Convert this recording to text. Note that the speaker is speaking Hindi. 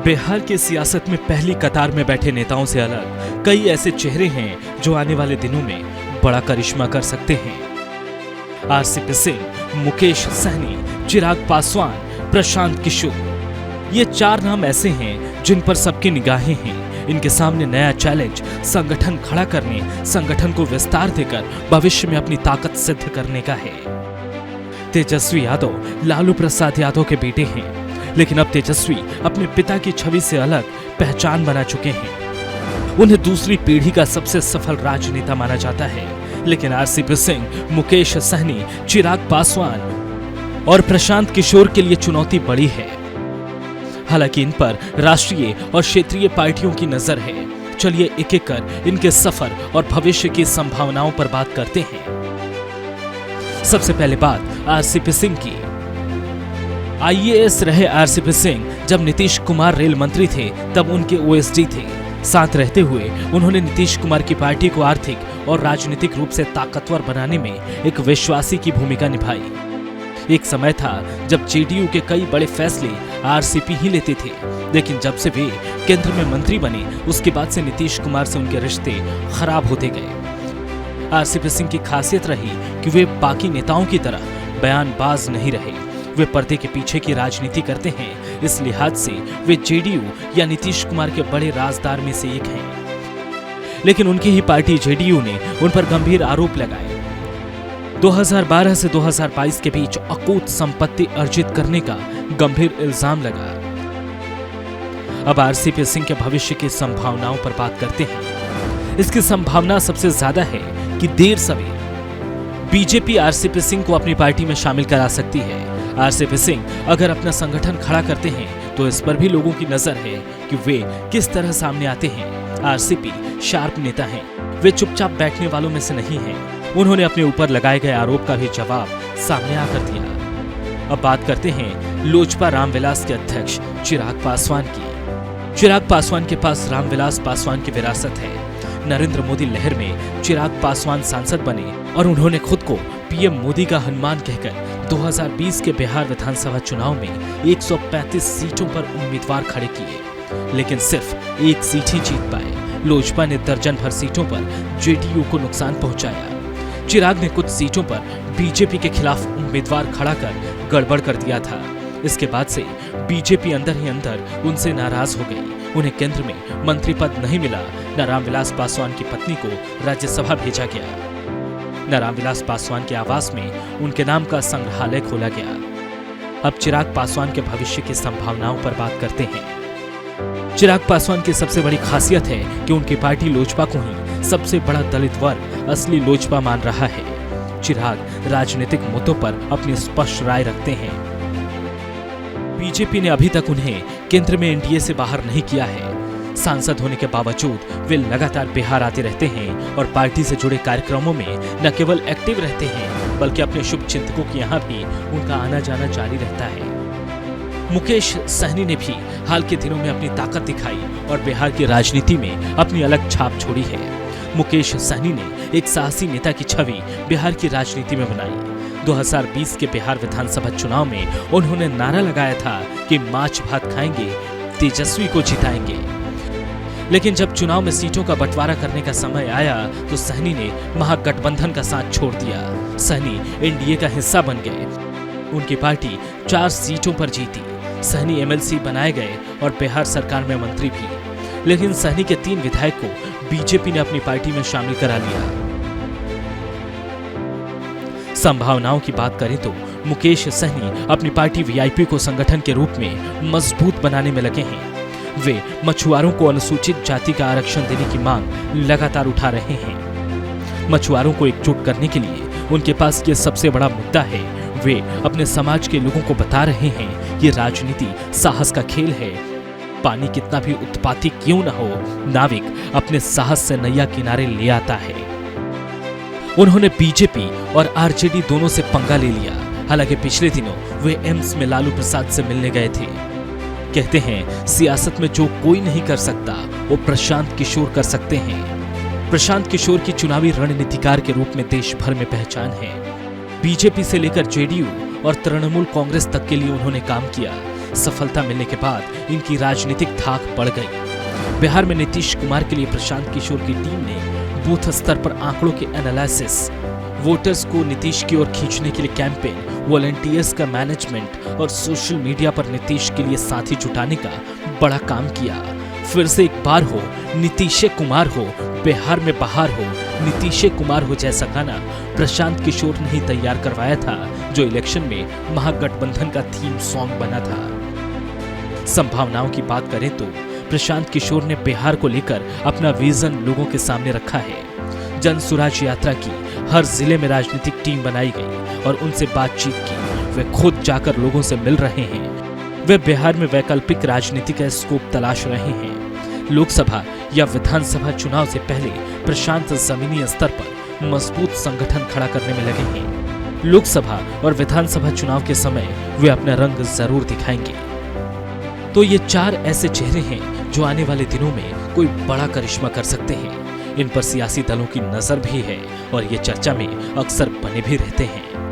बिहार की सियासत में पहली कतार में बैठे नेताओं से अलग कई ऐसे चेहरे हैं जो आने वाले दिनों में बड़ा करिश्मा कर सकते हैं। आरसीपी सिंह, मुकेश सहनी, चिराग पासवान, प्रशांत किशोर, ये 4 नाम ऐसे हैं जिन पर सबकी निगाहें हैं। इनके सामने नया चैलेंज संगठन खड़ा करने, संगठन को विस्तार देकर भविष्य में अपनी ताकत सिद्ध करने का है। तेजस्वी यादव लालू प्रसाद यादव के बेटे हैं, लेकिन अब तेजस्वी अपने पिता की छवि से अलग पहचान बना चुके हैं। उन्हें दूसरी पीढ़ी का सबसे सफल राजनेता माना जाता है, लेकिन आरसीपी सिंह, मुकेश सहनी, चिराग पासवान और प्रशांत किशोर के लिए चुनौती बड़ी है। हालांकि इन पर राष्ट्रीय और क्षेत्रीय पार्टियों की नजर है। चलिए एक एक कर इनके सफर और भविष्य की संभावनाओं पर बात करते हैं। सबसे पहले बात आरसीपी सिंह की। आईएएस रहे आरसीपी सिंह जब नीतीश कुमार रेल मंत्री थे तब उनके ओएसडी थे। साथ रहते हुए उन्होंने नीतीश कुमार की पार्टी को आर्थिक और राजनीतिक रूप से ताकतवर बनाने में एक विश्वासी की भूमिका निभाई। एक समय था जब जेडीयू के कई बड़े फैसले आरसीपी ही लेते थे, लेकिन जब से वे केंद्र में मंत्री बने उसके बाद से नीतीश कुमार से उनके रिश्ते खराब होते गए। आरसीपी सिंह की खासियत रही कि वे बाकी नेताओं की तरह बयानबाज नहीं रहे। वे पर्दे के पीछे की राजनीति करते हैं। इस लिहाज से वे जेडीयू या नीतीश कुमार के बड़े राजदार में से एक हैं। लेकिन उनकी ही पार्टी जेडीयू ने उन पर गंभीर आरोप लगाए। 2012 से 2022 के बीच अकूत संपत्ति अर्जित करने का गंभीर इल्जाम लगा। अब आरसीपी सिंह के भविष्य की संभावनाओं पर बात करते हैं। इसकी संभावना सबसे ज्यादा है कि देर सवेर बीजेपी आरसीपी सिंह को अपनी पार्टी में शामिल करा सकती है। आरसीपी सिंह अगर अपना संगठन खड़ा करते हैं तो इस पर भी लोगों की नजर है कि वे किस तरह सामने आते हैं। आरसीपी शार्प नेता हैं, वे चुपचाप बैठने वालों में से नहीं हैं। उन्होंने अपने ऊपर लगाए गए आरोप का भी जवाब सामने आकर दिया। अब बात करते हैं लोजपा रामविलास के अध्यक्ष चिराग पासवान की। चिराग पासवान के पास रामविलास पासवान की विरासत है। नरेंद्र मोदी लहर में चिराग पासवान सांसद बने और उन्होंने खुद को पीएम मोदी का हनुमान कहकर 2020 के बिहार विधानसभा चुनाव में 135 सीटों पर उम्मीदवार खड़े किए, लेकिन सिर्फ एक सीट ही जीत पाए। लोजपा ने दर्जन भर सीटों पर जेडीयू को नुकसान पहुंचाया। चिराग ने कुछ सीटों पर बीजेपी के खिलाफ उम्मीदवार खड़ा कर गड़बड़ कर दिया था। इसके बाद से बीजेपी अंदर ही अंदर उनसे नाराज हो गई। उन्हें केंद्र में मंत्री पद नहीं मिला, न रामविलास पासवान की पत्नी को राज्यसभा भेजा गया, न रामविलास पासवान के आवास में उनके नाम का संग्रहालय खोला गया। अब चिराग पासवान के भविष्य की संभावनाओं पर बात करते हैं। चिराग पासवान की सबसे बड़ी खासियत है कि उनकी पार्टी लोजपा को ही सबसे बड़ा दलित वर्ग असली लोजपा मान रहा है। चिराग राजनीतिक मुद्दों पर अपनी स्पष्ट राय रखते हैं। बीजेपी ने अभी तक उन्हें केंद्र में एनडीए से बाहर नहीं किया है। सांसद होने के बावजूद वे लगातार बिहार आते रहते हैं और पार्टी से जुड़े कार्यक्रमों में न केवल एक्टिव रहते हैं बल्कि अपने शुभ चिंतकों के यहाँ भी उनका आना जाना जारी रहता है। मुकेश सहनी ने भी हाल के दिनों में अपनी ताकत दिखाई और बिहार की राजनीति में अपनी अलग छाप छोड़ी है। मुकेश सहनी ने एक साहसी नेता की छवि बिहार की राजनीति में बनाई। 2020 के बिहार विधानसभा चुनाव में उन्होंने नारा लगाया था कि माछ भात खाएंगे, तेजस्वी को जिताएंगे। लेकिन जब चुनाव में सीटों का बंटवारा करने का समय आया तो सहनी ने महागठबंधन का साथ छोड़ दिया। सहनी एनडीए का हिस्सा बन गए। उनकी पार्टी 4 सीटों पर जीती। सहनी एमएलसी बनाए गए और बिहार सरकार में मंत्री भी। लेकिन सहनी के 3 विधायक को बीजेपी ने अपनी पार्टी में शामिल करा लिया। संभावनाओं की बात करें तो मुकेश सहनी अपनी पार्टी वीआईपी को संगठन के रूप में मजबूत बनाने में लगे हैं। वे मछुआरों को अनुसूचित जाति का आरक्षण देने की मांग लगातार उठा रहे हैं। मछुआरों को एकजुट करने के लिए उनके पास ये सबसे बड़ा मुद्दा है। वे अपने समाज के लोगों को बता रहे हैं ये राजनीति साहस का खेल है। पानी कितना भी उत्पाती क्यों न हो, नाविक अपने साहस से नैया किनारे ले आता है। उन्होंने बीजेपी और आरजेडी दोनों से पंगा ले लिया। हालांकि पिछले दिनों वे एम्स में लालू प्रसाद से मिलने गए थे। कहते हैं सियासत में जो कोई नहीं कर सकता वो प्रशांत किशोर कर सकते हैं। प्रशांत किशोर की चुनावी रणनीतिकार के रूप में देश भर में पहचान है। बीजेपी से लेकर जेडीयू और तृणमूल कांग्रेस तक के लिए उन्होंने काम किया। सफलता मिलने के बाद इनकी राजनीतिक धाक बढ़ गई। बिहार में नीतीश कुमार के लिए प्रशांत किशोर की टीम ने बूथ स्तर पर आंकड़ों के एनालिसिस, वोटर्स को नीतीश की ओर खींचने के लिए कैंपेन, वॉलंटियर्स का मैनेजमेंट और सोशल मीडिया पर नीतीश के लिए साथी जुटाने का बड़ा काम किया। फिर से एक बार हो, नीतीश कुमार हो, बिहार में बहार हो, नीतीश कुमार हो जैसा गाना प्रशांत किशोर ने ही तैयार करवाया था, जो इलेक्शन में महागठबंधन का थीम सॉन्ग बना था। संभावनाओं की बात करें तो प्रशांत किशोर ने बिहार को लेकर अपना विजन लोगों के सामने रखा है। जन सुराज यात्रा की, हर जिले में राजनीतिक टीम बनाई गई और उनसे बातचीत की। वे खुद जाकर लोगों से मिल रहे हैं। वे बिहार में वैकल्पिक राजनीति का स्कोप तलाश रहे हैं। लोकसभा या विधानसभा चुनाव से पहले प्रशांत जमीनी स्तर पर मजबूत संगठन खड़ा करने में लगे हैं। लोकसभा और विधानसभा चुनाव के समय वे अपना रंग जरूर दिखाएंगे। तो ये 4 ऐसे चेहरे हैं जो आने वाले दिनों में कोई बड़ा करिश्मा कर सकते हैं। इन पर सियासी दलों की नजर भी है और ये चर्चा में अक्सर बने भी रहते हैं।